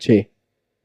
6,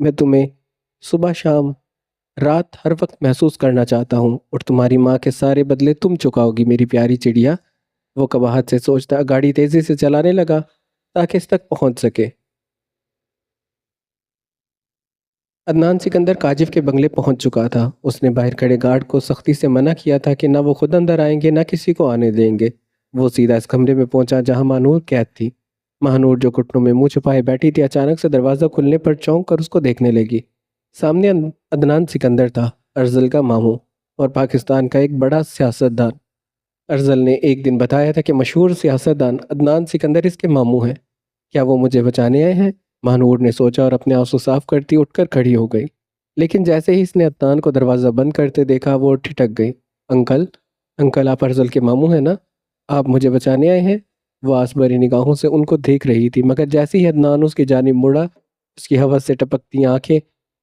میں تمہیں صبح شام رات ہر وقت محسوس کرنا چاہتا ہوں، اور تمہاری ماں کے سارے بدلے تم چکاؤ گی میری پیاری چڑیا۔ وہ قباحت سے سوچتا گاڑی تیزی سے چلانے لگا تاکہ اس تک پہنچ سکے۔ عدنان سکندر کاجف کے بنگلے پہنچ چکا تھا۔ اس نے باہر کھڑے گارڈ کو سختی سے منع کیا تھا کہ نہ وہ خود اندر آئیں گے نہ کسی کو آنے دیں گے۔ وہ سیدھا اس کمرے میں پہنچا جہاں ماہنور قید تھی۔ ماہنور جو گھٹنوں میں منہ چھپائے بیٹھی تھی، اچانک سے دروازہ کھلنے پر چونک کر اس کو دیکھنے لگی۔ سامنے عدنان سکندر تھا، ارذل کا ماموں اور پاکستان کا ایک بڑا سیاستدان۔ ارذل نے ایک دن بتایا تھا کہ مشہور سیاستدان عدنان سکندر اس کے ماموں ہیں۔ کیا وہ مجھے بچانے آئے ہیں؟ ماہنور نے سوچا اور اپنے آنسو صاف کرتی اٹھ کر کھڑی ہو گئی، لیکن جیسے ہی اس نے عدنان کو دروازہ بند کرتے دیکھا وہ ٹھٹک گئی۔ انکل، انکل آپ ارذل کے ماموں ہیں نا؟ آپ مجھے بچانے آئے ہیں؟ وہ آس بھری نگاہوں سے ان کو دیکھ رہی تھی، مگر جیسے ہی عدنان اس کی جانب مڑا، اس کی ہوس سے ٹپکتی آنکھیں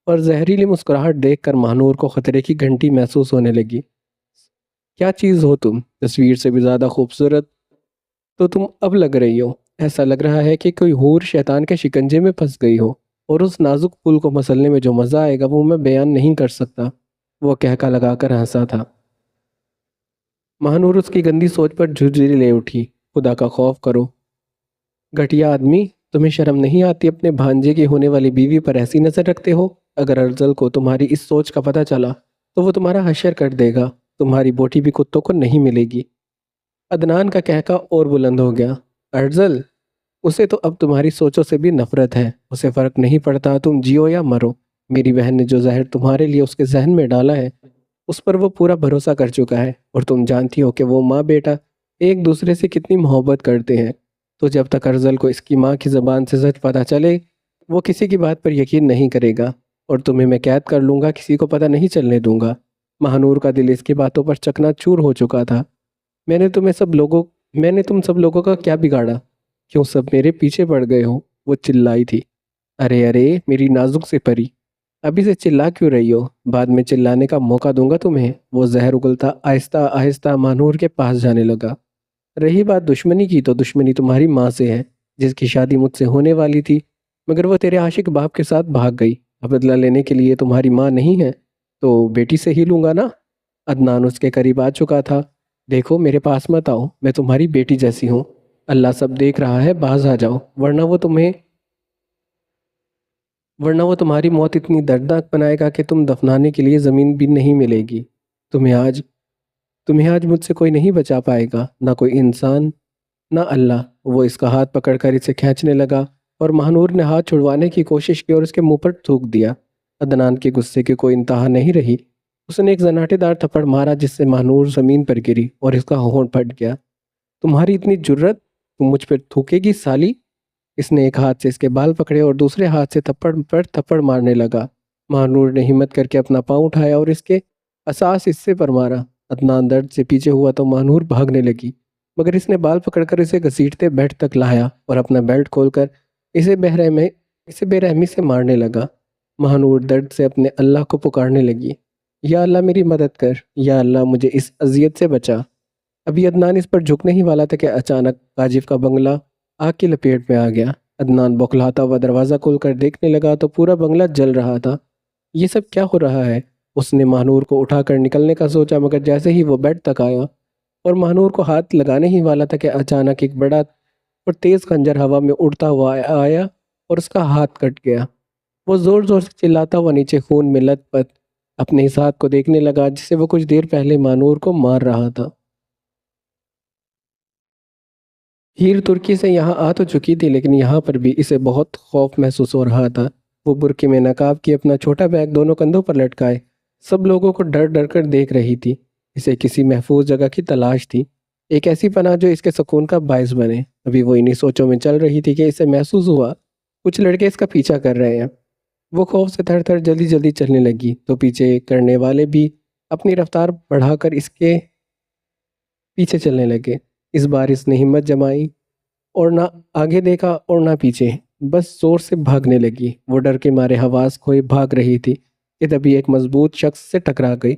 اور زہریلی مسکراہٹ دیکھ کر ماہنور کو خطرے کی گھنٹی محسوس ہونے لگی۔ کیا چیز ہو تم؟ تصویر سے بھی زیادہ خوبصورت تو تم اب لگ رہی ہو۔ ایسا لگ رہا ہے کہ کوئی حور شیطان کے شکنجے میں پھنس گئی ہو، اور اس نازک پھول کو مسلنے میں جو مزہ آئے گا وہ میں بیان نہیں کر سکتا۔ وہ کہکا لگا کر ہنسا تھا۔ ماہنور اس کی گندی سوچ پر جھرجھری لے اٹھی۔ خدا کا خوف کرو، گھٹیا آدمی، تمہیں شرم نہیں آتی اپنے بھانجے کی ہونے والی بیوی پر ایسی نظر رکھتے ہو؟ اگر ارذل کو تمہاری اس سوچ کا پتہ چلا تو وہ تمہارا حشر کر دے گا، تمہاری بوٹی بھی کتوں کو نہیں ملے گی۔ عدنان کا کہکا اور بلند ہو گیا۔ ارذل، اسے تو اب تمہاری سوچوں سے بھی نفرت ہے، اسے فرق نہیں پڑتا تم جیو یا مرو۔ میری بہن نے جو زہر تمہارے لیے اس کے ذہن میں ڈالا ہے اس پر وہ پورا بھروسہ کر چکا ہے، اور تم جانتی ہو کہ وہ ماں بیٹا ایک دوسرے سے کتنی محبت کرتے ہیں۔ تو جب تک ارذل کو اس کی ماں کی زبان سے سچ پتہ چلے وہ کسی کی بات پر یقین نہیں کرے گا، اور تمہیں میں قید کر لوں گا، کسی کو پتہ نہیں چلنے دوں گا۔ ماہنور کا دل اس کی باتوں پر چکنا چور ہو چکا تھا۔ میں نے تم سب لوگوں کا کیا بگاڑا؟ کیوں سب میرے پیچھے پڑ گئے ہو؟ وہ چلائی تھی۔ ارے ارے میری نازک سے پری، ابھی سے چلا کیوں رہی ہو؟ بعد میں چلانے کا موقع دوں گا تمہیں۔ وہ زہر اگلتا آہستہ آہستہ ماہنور کے پاس جانے لگا۔ رہی بات دشمنی کی تو دشمنی تمہاری ماں سے ہے، جس کی شادی مجھ سے ہونے والی تھی، مگر وہ تیرے عاشق باپ کے ساتھ بھاگ گئی۔ اب بدلہ لینے کے لیے تمہاری ماں نہیں ہے تو بیٹی سے ہی لوں گا نا؟ عدنان اس کے قریب آ چکا تھا۔ دیکھو میرے پاس مت آؤ، میں تمہاری بیٹی جیسی ہوں۔ اللہ سب دیکھ رہا ہے، باز آ جاؤ، ورنہ وہ تمہاری موت اتنی دردناک بنائے گا کہ تم دفنانے کے لیے زمین بھی نہیں ملے گی۔ تمہیں آج مجھ سے کوئی نہیں بچا پائے گا، نہ کوئی انسان نہ اللہ۔ وہ اس کا ہاتھ پکڑ کر اسے کھینچنے لگا، اور ماہنور نے ہاتھ چھڑوانے کی کوشش کی اور اس کے منہ پر تھوک دیا۔ عدنان کے غصے کی کوئی انتہا نہیں رہی۔ اس نے ایک زناٹے دار تھپڑ مارا جس سے ماہنور زمین پر گری اور اس کا ہونٹ پھٹ گیا۔ تمہاری اتنی جرت، تم مجھ پر تھوکے گی سالی؟ اس نے ایک ہاتھ سے اس کے بال پکڑے اور دوسرے ہاتھ سے تھپڑ پر تھپڑ مارنے لگا۔ ماہنور نے ہمت کر کے اپنا پاؤں اٹھایا اور اس کے اساس حصے پر مارا۔ عدنان درد سے پیچھے ہوا تو ماہنور بھاگنے لگی، مگر اس نے بال پکڑ کر اسے گھسیٹتے بیڈ تک لایا اور اپنا بیلٹ کھول کر اسے بے رحمی سے مارنے لگا۔ ماہنور درد سے اپنے اللہ کو پکارنے لگی، یا اللہ میری مدد کر، یا اللہ مجھے اس اذیت سے بچا۔ ابھی عدنان اس پر جھکنے ہی والا تھا کہ اچانک کاجف کا بنگلہ آگ کی لپیٹ میں آ گیا۔ عدنان بوکھلاتا ہوا دروازہ کھول کر دیکھنے لگا تو پورا بنگلہ جل رہا تھا۔ یہ سب کیا ہو رہا ہے؟ اس نے ماہنور کو اٹھا کر نکلنے کا سوچا، مگر جیسے ہی وہ بیڈ تک آیا اور ماہنور کو ہاتھ لگانے ہی والا تھا کہ اچانک ایک بڑا اور تیز خنجر ہوا میں اڑتا ہوا آیا اور اس کا ہاتھ کٹ گیا۔ وہ زور زور سے چلاتا ہوا نیچے خون میں لت پت اپنے اس ہاتھ کو دیکھنے لگا جسے وہ کچھ دیر پہلے ماہنور کو مار رہا تھا۔ ہیر ترکی سے یہاں آ تو چکی تھی، لیکن یہاں پر بھی اسے بہت خوف محسوس ہو رہا تھا۔ وہ برقعے میں نقاب کی اپنا چھوٹا بیگ دونوں کندھوں پر لٹکائے سب لوگوں کو ڈر ڈر کر دیکھ رہی تھی۔ اسے کسی محفوظ جگہ کی تلاش تھی، ایک ایسی پناہ جو اس کے سکون کا باعث بنے۔ ابھی وہ انہی سوچوں میں چل رہی تھی کہ اسے محسوس ہوا کچھ لڑکے اس کا پیچھا کر رہے ہیں۔ وہ خوف سے تھر تھر جلدی جلدی چلنے لگی تو پیچھے کرنے والے بھی اپنی رفتار بڑھا کر اس کے پیچھے چلنے لگے۔ اس بار اس نے ہمت جمائی اور نہ آگے دیکھا اور نہ پیچھے، بس زور سے بھاگنے لگی۔ وہ ڈر کے مارے حواس کھوئے بھاگ رہی تھی کہ تبھی ایک مضبوط شخص سے ٹکرا گئی۔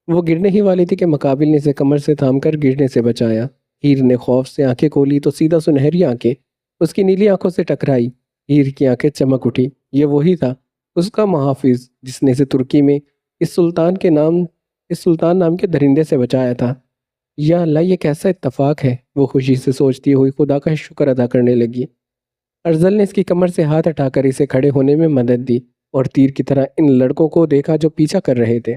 وہ گرنے ہی والی تھی کہ مقابل نے اسے کمر سے تھام کر گرنے سے بچایا۔ ہیر نے خوف سے آنکھیں کھولی تو سیدھا سنہری آنکھیں اس کی نیلی آنکھوں سے ٹکرائی۔ ہیر کی آنکھیں چمک اٹھی، یہ وہی تھا اس کا محافظ جس نے اسے ترکی میں اس سلطان نام کے درندے سے بچایا تھا۔ یا اللہ، یہ کیسا اتفاق ہے، وہ خوشی سے سوچتی ہوئی خدا کا شکر ادا کرنے لگی۔ ارزل نے اس کی کمر سے ہاتھ ہٹا کر اسے کھڑے ہونے میں مدد دی اور تیر کی طرح ان لڑکوں کو دیکھا جو پیچھا کر رہے تھے۔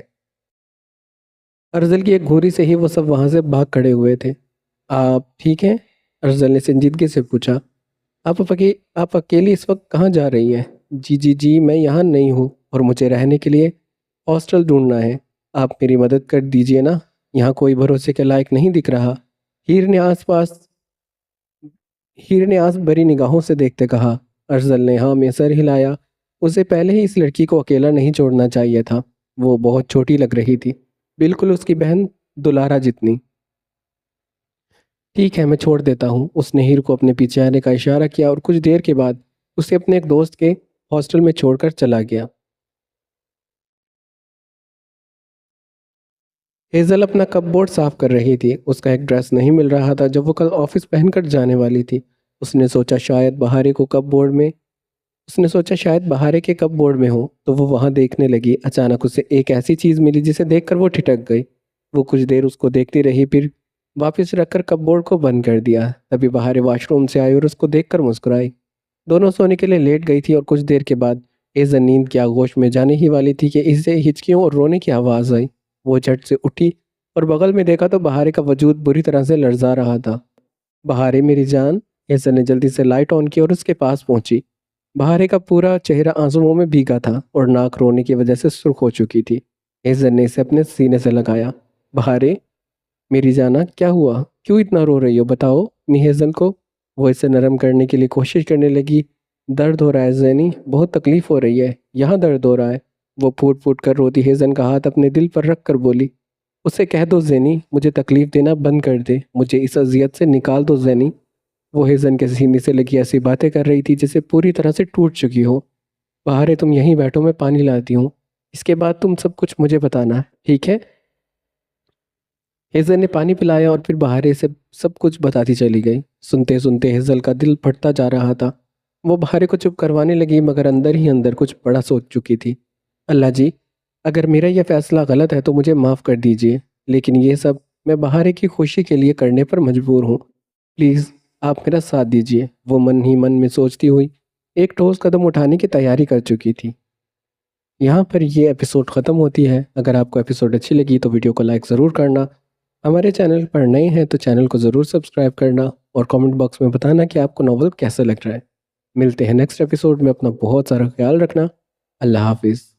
ارزل کی ایک گھوری سے ہی وہ سب وہاں سے بھاگ کھڑے ہوئے تھے۔ آپ ٹھیک ہیں؟ ارزل نے سنجیدگی سے پوچھا۔ آپ اکیلی اس وقت کہاں جا رہی ہیں؟ جی میں یہاں نہیں ہوں اور مجھے رہنے کے لیے ہاسٹل ڈھونڈنا ہے۔ آپ میری مدد کر دیجئے نا، یہاں کوئی بھروسے کے لائق نہیں دکھ رہا۔ ہیر نے آس بری نگاہوں سے دیکھتے کہا۔ ارزل نے ہاں میں سر ہلایا۔ اسے پہلے ہی اس لڑکی کو اکیلا نہیں چھوڑنا چاہیے تھا۔ وہ بہت چھوٹی لگ رہی تھی، بالکل اس کی بہن دلارا جتنی۔ ٹھیک ہے، میں چھوڑ دیتا ہوں۔ اس نے ہیر کو اپنے پیچھے آنے کا اشارہ کیا اور کچھ دیر کے بعد اسے اپنے ایک دوست کے ہاسٹل میں چھوڑ کر چلا گیا۔ ہیزل اپنا کپ بورڈ صاف کر رہی تھی۔ اس کا ایک ڈریس نہیں مل رہا تھا جو وہ کل آفس پہن کر جانے والی تھی۔ اس نے سوچا شاید بہارے کے کپ بورڈ میں ہو، تو وہ وہاں دیکھنے لگی۔ اچانک اسے ایک ایسی چیز ملی جسے دیکھ کر وہ ٹھٹک گئی۔ وہ کچھ دیر اس کو دیکھتی رہی، پھر واپس رکھ کر کپ بورڈ کو بند کر دیا۔ تبھی بہارے واش روم سے آئی اور اس کو دیکھ کر مسکرائی۔ دونوں سونے کے لیے لیٹ گئی تھی اور کچھ دیر کے بعد ہیزل نیند کی آغوش میں جانے ہی والی تھی کہ اسے ہچکیوں اور رونے کی آواز آئی۔ وہ جھٹ سے اٹھی اور بغل میں دیکھا تو بہارے کا وجود بری طرح سے لرزا رہا تھا۔ بہارے میری جان، ہیزل نے جلدی سے لائٹ آن کی اور اس کے پاس پہنچی۔ بہارے کا پورا چہرہ آنسوؤں میں بھیگا تھا اور ناک رونے کی وجہ سے سرخ ہو چکی تھی۔ ہیزل نے اسے اپنے سینے سے لگایا۔ بہارے میری جانا، کیا ہوا؟ کیوں اتنا رو رہی ہو؟ بتاؤ اپنی ہیزل کو۔ وہ اسے نرم کرنے کے لیے کوشش کرنے لگی۔ درد ہو رہا ہے زینی، بہت تکلیف ہو رہی ہے، یہاں درد ہو رہا ہے۔ وہ پھوٹ پھوٹ کر روتی ہیزل کا ہاتھ اپنے دل پر رکھ کر بولی۔ اسے کہہ دو زینی، مجھے تکلیف دینا بند کر دے، مجھے اس اذیت سے نکال دو زینی۔ وہ ہیزل کے سینے سے لگی ایسی باتیں کر رہی تھی جسے پوری طرح سے ٹوٹ چکی ہو۔ بہارے تم یہیں بیٹھو، میں پانی لاتی ہوں، اس کے بعد تم سب کچھ مجھے بتانا، ٹھیک ہے؟ ہیزل نے پانی پلایا اور پھر بہارے سے سب کچھ بتاتی چلی گئی۔ سنتے سنتے ہیزل کا دل پھٹتا جا رہا تھا۔ وہ بہارے کو چپ کروانے لگی مگر اندر ہی اندر کچھ بڑا سوچ چکی تھی۔ اللہ جی، اگر میرا یہ فیصلہ غلط ہے تو مجھے معاف کر دیجئے، لیکن یہ سب میں بہارے کی خوشی کے لیے کرنے پر مجبور ہوں۔ پلیز آپ میرا ساتھ دیجئے۔ وہ من ہی من میں سوچتی ہوئی ایک ٹھوس قدم اٹھانے کی تیاری کر چکی تھی۔ یہاں پر یہ ایپیسوڈ ختم ہوتی ہے۔ اگر آپ کو ایپیسوڈ اچھی لگی تو ویڈیو کو لائک ضرور کرنا۔ ہمارے چینل پر نئے ہیں تو چینل کو ضرور سبسکرائب کرنا اور کامنٹ باکس میں بتانا کہ آپ کو ناول کیسا لگ رہا ہے۔ ملتے ہیں نیکسٹ ایپیسوڈ میں، اپنا بہت سارا خیال رکھنا۔ اللہ حافظ۔